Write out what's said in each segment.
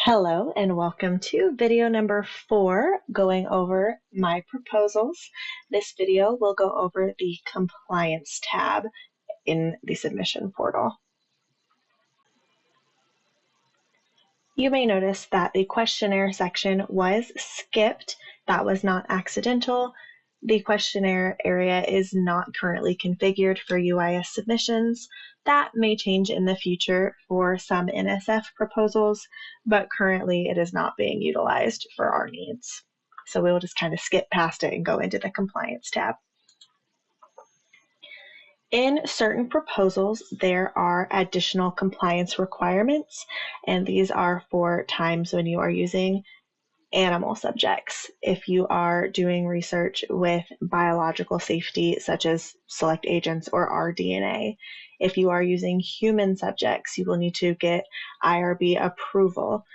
Hello and welcome to video number 4, going over my proposals. This video will go over the compliance tab in the submission portal. You may notice that the questionnaire section was skipped. That was not accidental. The questionnaire area is not currently configured for UIS submissions. That may change in the future for some NSF proposals, but currently it is not being utilized for our needs. So we'll just kind of skip past it and go into the compliance tab. In certain proposals, there are additional compliance requirements, and these are for times when you are using animal subjects. If you are doing research with biological safety, such as select agents or rDNA, if you are using human subjects, you will need to get IRB approval.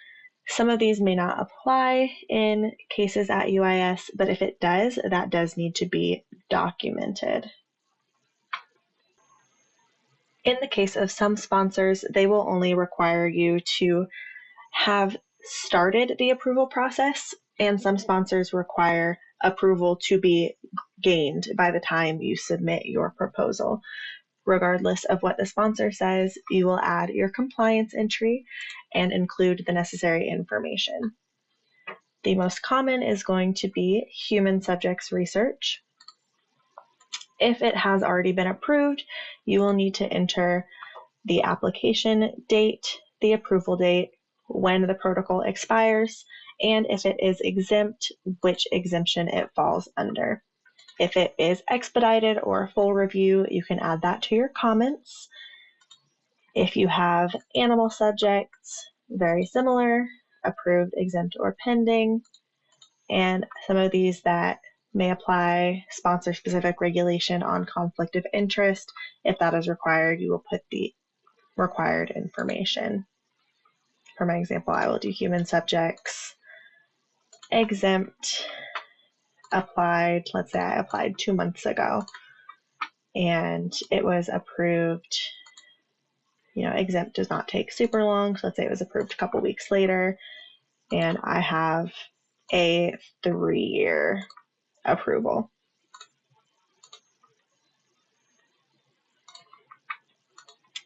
Some of these may not apply in cases at UIS, but if it does, that does need to be documented. In the case of some sponsors, they will only require you to have started the approval process, and some sponsors require approval to be gained by the time you submit your proposal. Regardless of what the sponsor says, you will add your compliance entry and include the necessary information. The most common is going to be human subjects research. If it has already been approved, you will need to enter the application date, the approval date, when the protocol expires, and if it is exempt, which exemption it falls under. If it is expedited or full review, you can add that to your comments. If you have animal subjects, very similar, approved, exempt, or pending, and some of these that may apply sponsor-specific regulation on conflict of interest. If that is required, you will put the required information. For my example, I will do human subjects, exempt, applied. Let's say I applied 2 months ago and it was approved. Exempt does not take super long. So let's say it was approved a couple weeks later and I have a 3-year approval.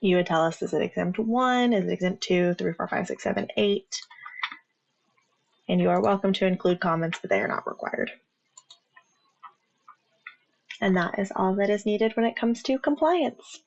You would tell us, is it exempt 1? Is it exempt 2, 3, 4, 5, 6, 7, 8? And you are welcome to include comments, but they are not required. And that is all that is needed when it comes to compliance.